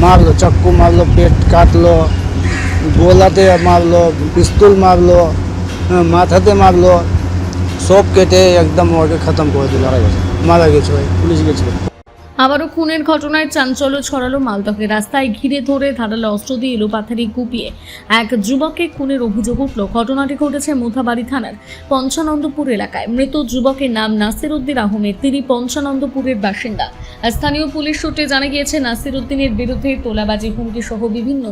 মারলো, চাক্কু মারলো, পেট কাটলো, গোলাতে মারলো, পিস্তল মারলো, মাথাতে মারলো, সব কেটে একদম ওকে খতম করে দিল। মারা গেছে। ওই পুলিশ গেছিল। আবারও খুনের ঘটনায় চাঞ্চল্য ছড়ালো মালদহে। রাস্তায় ঘিরে ধরে ধারালো অস্ত্র দিয়ে এলোপাথারি কুপিয়ে এক যুবককে খুনের অভিযোগ উঠল। ঘটনাটি ঘটেছে মোথাবাড়ি থানার পঞ্চানন্দপুর এলাকায়। মৃত যুবকের নাম নাসির উদ্দিন আহমেদ। তিনি পঞ্চানন্দপুরের বাসিন্দা। স্থানীয় পুলিশ সূত্রে জানা গিয়েছে, নাসির উদ্দিনের বিরুদ্ধে তোলাবাজি, হুমকি সহ বিভিন্ন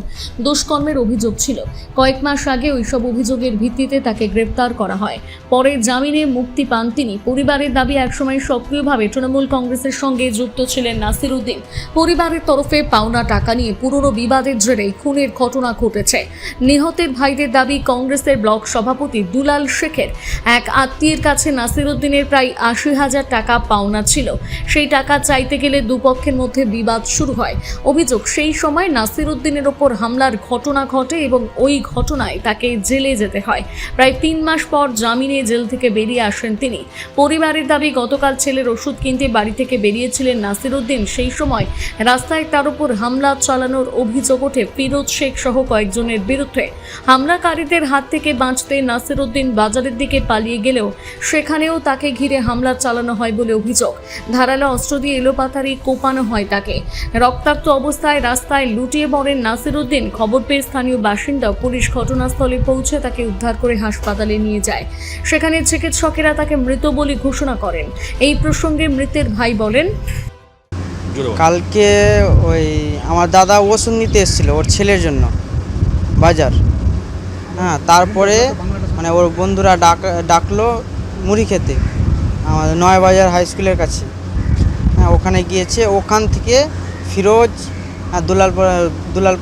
দুষ্কর্মের অভিযোগ ছিল। কয়েক মাস আগে ওইসব অভিযোগের ভিত্তিতে তাকে গ্রেপ্তার করা হয়। পরে জামিনে মুক্তি পান তিনি। পরিবারের দাবি, একসময় সক্রিয়ভাবে তৃণমূল কংগ্রেসের সঙ্গে যুক্ত ছিলেন নাসির উদ্দিন। পরিবারের তরফে পাওনা টাকা নিয়ে পুরনো বিবাদের জেরেই খুনের ঘটনা ঘটেছে। নিহতের ভাইদের দাবি, কংগ্রেসের ব্লক সভাপতি দুলাল শেখের এক আত্মীয়ের কাছে নাসির উদ্দিনের প্রায় ৮০,০০০ টাকা পাওনা ছিল। সেই টাকা চাইতে গেলে দুপক্ষের মধ্যে বিবাদ শুরু হয়। অভিযোগ, সেই সময় নাসির উদ্দিনের ওপর হামলার ঘটনা ঘটে এবং ওই ঘটনায় তাকে জেলে যেতে হয়। প্রায় ৩ মাস পর জামিনে জেল থেকে বেরিয়ে আসেন তিনি। পরিবারের দাবি, গতকাল ছেলের ওষুধ কিনতে বাড়ি থেকে বেরিয়েছিলেন নাসির উদ্দিন। সেই সময় রাস্তায় তার উপর হামলা চালানোর অভিযোগ ওঠে ফিরোজ শেখ সহ কয়েকজনের বিরুদ্ধে। হামলাকারীদের হাত থেকে বাঁচতে নাসির উদ্দিন বাজারের দিকে পালিয়ে গেলেও সেখানেও তাকে ঘিরে হামলা চালানো হয় বলে অভিযোগ। ধারালো অস্ত্র দিয়ে এলোপাথারি কোপানো হয় তাকে। রক্তাক্ত অবস্থায় রাস্তায় লুটিয়ে পড়েন নাসির উদ্দিন। খবর পেয়ে স্থানীয় বাসিন্দা পুলিশ ঘটনাস্থলে পৌঁছে তাকে উদ্ধার করে হাসপাতালে নিয়ে যায়। সেখানে চিকিৎসকেরা তাকে মৃত বলে ঘোষণা করেন। এই প্রসঙ্গে মৃতের ভাই বলেন, কালকে ওই আমার দাদা ওষুধ নিতে এসেছিলো ওর ছেলের জন্য বাজার। হ্যাঁ, তারপরে মানে ওর বন্ধুরা ডাকলো মুড়ি খেতে আমাদের নয়াবাজার হাই স্কুলের কাছে। হ্যাঁ, ওখানে গিয়েছে। ওখান থেকে ফিরোজ দুলাল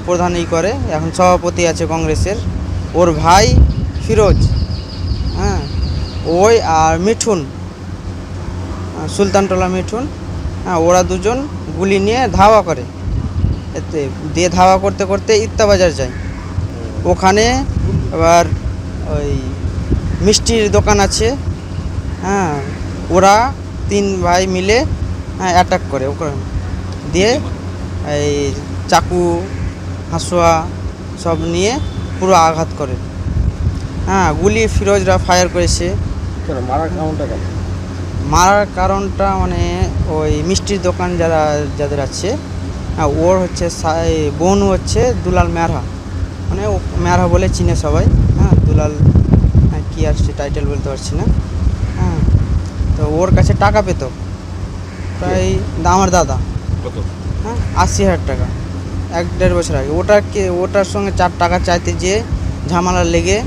প্রধান করে, এখন সভাপতি আছে কংগ্রেসের। ওর ভাই ফিরোজ, হ্যাঁ, ওই আর মিঠুন, সুলতানটোলা মিঠুন, হ্যাঁ, ওরা দুজন গুলি নিয়ে ধাওয়া করে। এতে দিয়ে ধাওয়া করতে করতে ইত্তাবাজার যায়। ওখানে এবার ওই মিষ্টির দোকান আছে, হ্যাঁ, ওরা 3 ভাই মিলে অ্যাটাক করে ওখানে, দিয়ে এই চাকু হাঁসুয়া সব নিয়ে পুরো আঘাত করে। হ্যাঁ, গুলি ফিরোজরা ফায়ার করেছে। মারার কারণটা মানে ওই মিষ্টির দোকান যাদের আছে, হ্যাঁ, ওর হচ্ছে বোন হচ্ছে দুলাল মেহরা, মানে ও মেহরা বলে চিনে সবাই। হ্যাঁ, দুলাল কি আর সে টাইটেল বলতে পারছি না। হ্যাঁ, তো ওর কাছে টাকা পেত প্রায় আমার দাদা, হ্যাঁ, ৮০,০০০ টাকা 1-1.5 বছর আগে। ওটার সঙ্গে 4 টাকা চাইতে যেয়ে ঝামেলা লেগে,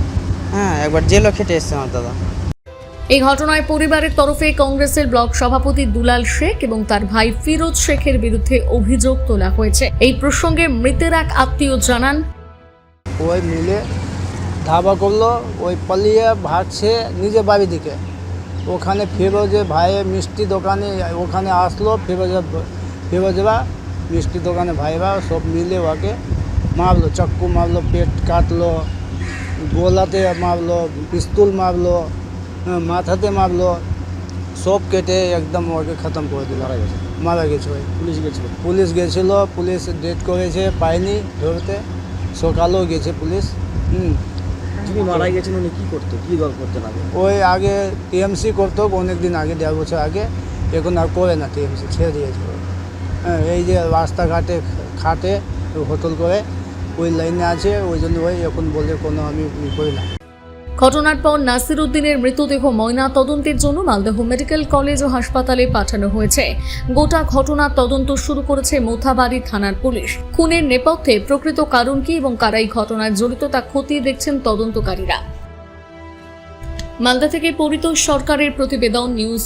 হ্যাঁ, একবার জেলও খেটে এসছে আমার দাদা। এই ঘটনায় পরিবারের তরফে কংগ্রেসের ব্লক সভাপতি দুলাল শেখ এবং তার ভাই ফিরোজ শেখের বিরুদ্ধে অভিযোগ তোলা হয়েছে। এই প্রসঙ্গে মৃতের এক আত্মীয় জানান, ওই মিলে ধাবা করলো, ওই পালিয়ে ভাগছে নিজের বাড়ি দিকে। ওখানে ফিরোজের ভাইয়ের মিষ্টি দোকানে ওখানে আসলো। ফিরোজরা মিষ্টি দোকানে ভাইরা সব মিলে ওকে মারলো, চাক্কু মারলো, পেট কাটলো, গোলাতে মারলো, পিস্তল মারলো, মাথাতে মারলো, সব কেটে একদম ওকে খতম করে দিল। মারা গেছে। ওই পুলিশ গেছিলো। পুলিশ ডেট করেছে, পায়নি ধরতে। সকালেও গেছে পুলিশ। যিনি মারা গেছেন উনি কী করতো, কী দল করতেন আগে? ওই আগে টিএমসি করতো অনেক দিন আগে, 1.5 বছর আগে। এখন আর করে না, টিএমসি ছেড়ে দিয়েছে। হ্যাঁ, এই যে রাস্তাঘাটে খাটে হোটেল করে ওই লাইনে আছে, ওই জন্য ওই এখন বলে কোনো আমি করি না। ঘটনার পর নাসির উদ্দিনের মৃতদেহ ময়না তদন্তের জন্য মালদহ মেডিকেল কলেজ ও হাসপাতালে পাঠানো হয়েছে। গোটা ঘটনার তদন্ত শুরু করেছে মোথাবাড়ি থানার পুলিশ। খুনের নেপথ্যে প্রকৃত কারণ কি এবং কারা এই ঘটনায় জড়িত তা খতিয়ে দেখছেন তদন্তকারীরা। মালদা থেকে পরিতোষ সরকারের প্রতিবেদন, নিউজ।